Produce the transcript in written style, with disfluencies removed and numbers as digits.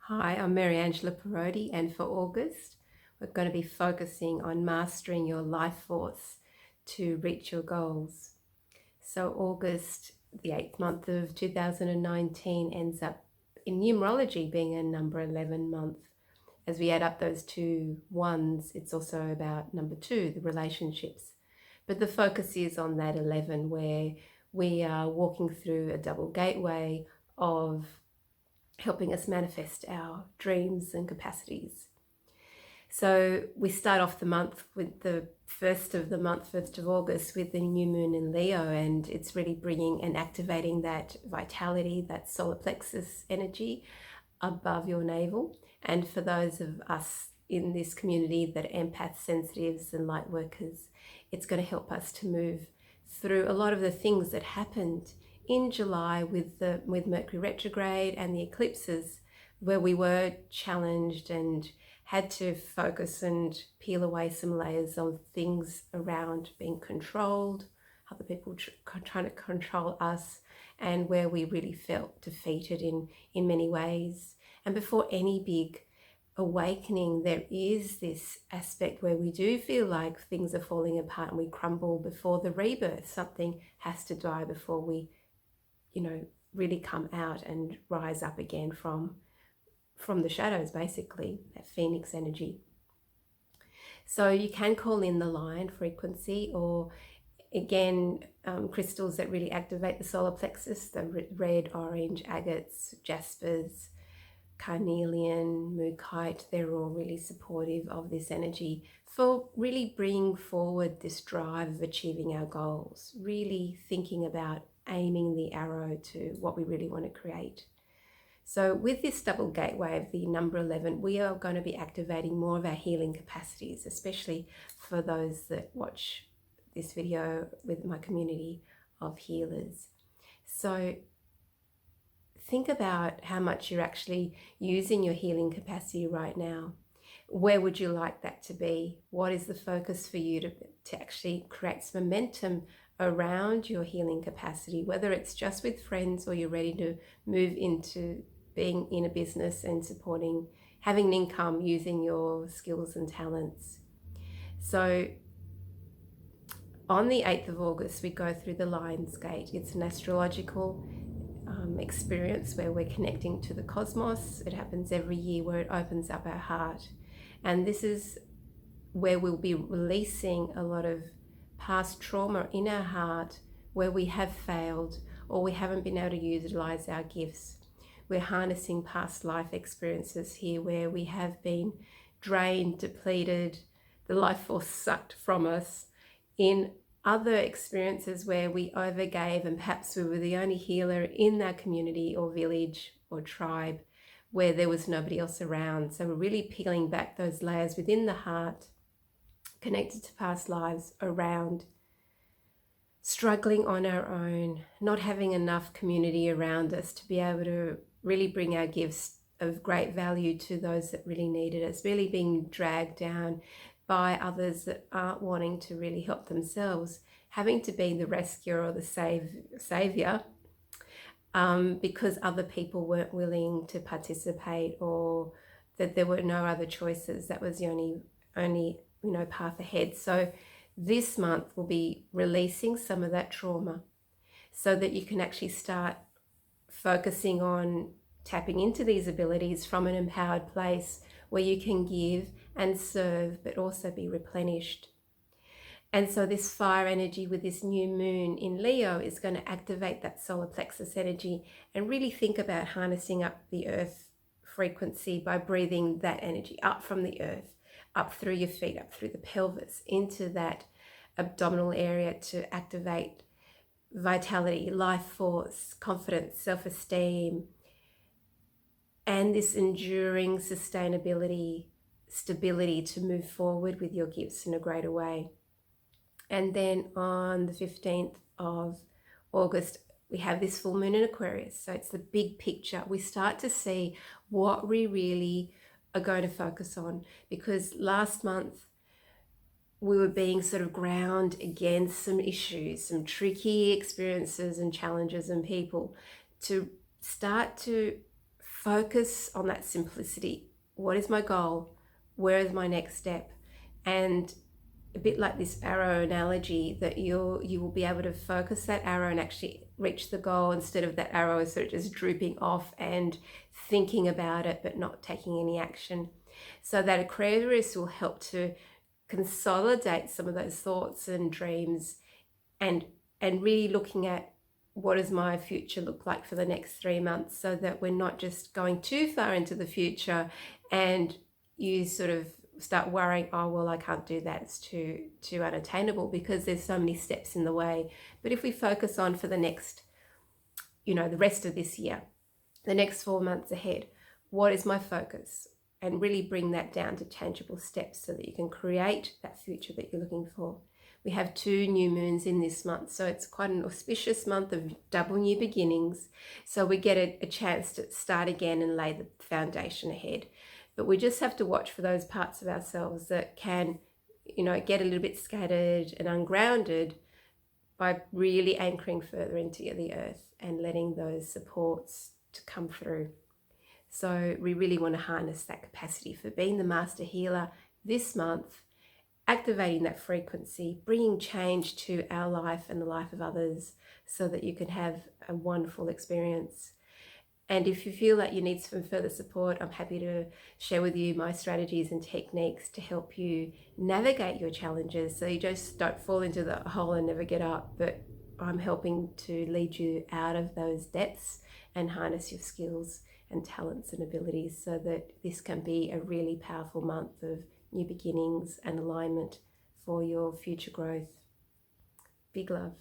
Hi, I'm Mary Angela Parodi, and for August, we're going to be focusing on mastering your life force to reach your goals. So, August, the 8th month of 2019, ends up in numerology being a number 11 month. As we add up those two ones, it's also about number two, the relationships. But the focus is on that 11, where we are walking through a double gateway of helping us manifest our dreams and capacities. So we start off the month with the first of the month, 1st of August, with the new moon in Leo, and it's really bringing and activating that vitality, that solar plexus energy above your navel. And for those of us in this community that are empaths, sensitives, and light workers, it's going to help us to move through a lot of the things that happened in July with Mercury retrograde and the eclipses, where we were challenged and had to focus and peel away some layers of things around being controlled, other people trying to control us, and where we really felt defeated in many ways. And before any big awakening, there is this aspect where we do feel like things are falling apart and we crumble before the rebirth. Something has to die before we, really come out and rise up again from the shadows, basically, that phoenix energy. So you can call in the lion frequency, or again, crystals that really activate the solar plexus, the red, orange, agates, jaspers, carnelian, mookaite. They're all really supportive of this energy for really bringing forward this drive of achieving our goals, really thinking about aiming the arrow to what we really want to create. So with this double gateway of the number 11, we are going to be activating more of our healing capacities, especially for those that watch this video with my community of healers. So think about how much you're actually using your healing capacity right now. Where would you like that to be? What is the focus for you to actually create some momentum around your healing capacity, whether it's just with friends or you're ready to move into being in a business and supporting, having an income using your skills and talents. So on the 8th of August, we go through the Lion's Gate. It's an astrological experience where we're connecting to the cosmos. It happens every year, where it opens up our heart. And this is where we'll be releasing a lot of past trauma in our heart, where we have failed or we haven't been able to utilize our gifts. We're harnessing past life experiences here where we have been drained, depleted, the life force sucked from us in other experiences where we overgave, and perhaps we were the only healer in that community or village or tribe where there was nobody else around. So we're really peeling back those layers within the heart, connected to past lives, around struggling on our own, not having enough community around us to be able to really bring our gifts of great value to those that really needed us, really being dragged down by others that aren't wanting to really help themselves, having to be the rescuer or the savior because other people weren't willing to participate, or that there were no other choices. That was the only path ahead. So this month we'll be releasing some of that trauma so that you can actually start focusing on tapping into these abilities from an empowered place where you can give and serve, but also be replenished. And so this fire energy with this new moon in Leo is going to activate that solar plexus energy and really think about harnessing up the earth frequency by breathing that energy up from the earth, up through your feet, up through the pelvis, into that abdominal area to activate vitality, life force, confidence, self-esteem, and this enduring sustainability, stability to move forward with your gifts in a greater way. And then on the 15th of August, we have this full moon in Aquarius. So it's the big picture. We start to see what we really are going to focus on, because last month we were being sort of ground against some issues, some tricky experiences and challenges and people, to start to focus on that simplicity. What is my goal? Where is my next step? And a bit like this arrow analogy, that you will be able to focus that arrow and actually reach the goal, instead of that arrow sort of just drooping off and thinking about it but not taking any action. So that Aquarius will help to consolidate some of those thoughts and dreams, and really looking at what does my future look like for the next 3 months, so that we're not just going too far into the future and you sort of start worrying, oh well, I can't do that, it's too unattainable, because there's so many steps in the way. But if we focus on, for the next, the rest of this year, the next 4 months ahead, what is my focus, and really bring that down to tangible steps so that you can create that future that you're looking for. We have 2 new moons in this month, so it's quite an auspicious month of double new beginnings. So we get a chance to start again and lay the foundation ahead. But we just have to watch for those parts of ourselves that can, get a little bit scattered and ungrounded, by really anchoring further into the earth and letting those supports to come through. So we really want to harness that capacity for being the master healer this month, activating that frequency, bringing change to our life and the life of others, so that you can have a wonderful experience. And if you feel that you need some further support, I'm happy to share with you my strategies and techniques to help you navigate your challenges, so you just don't fall into the hole and never get up. But I'm helping to lead you out of those depths and harness your skills and talents and abilities, so that this can be a really powerful month of new beginnings and alignment for your future growth. Big love.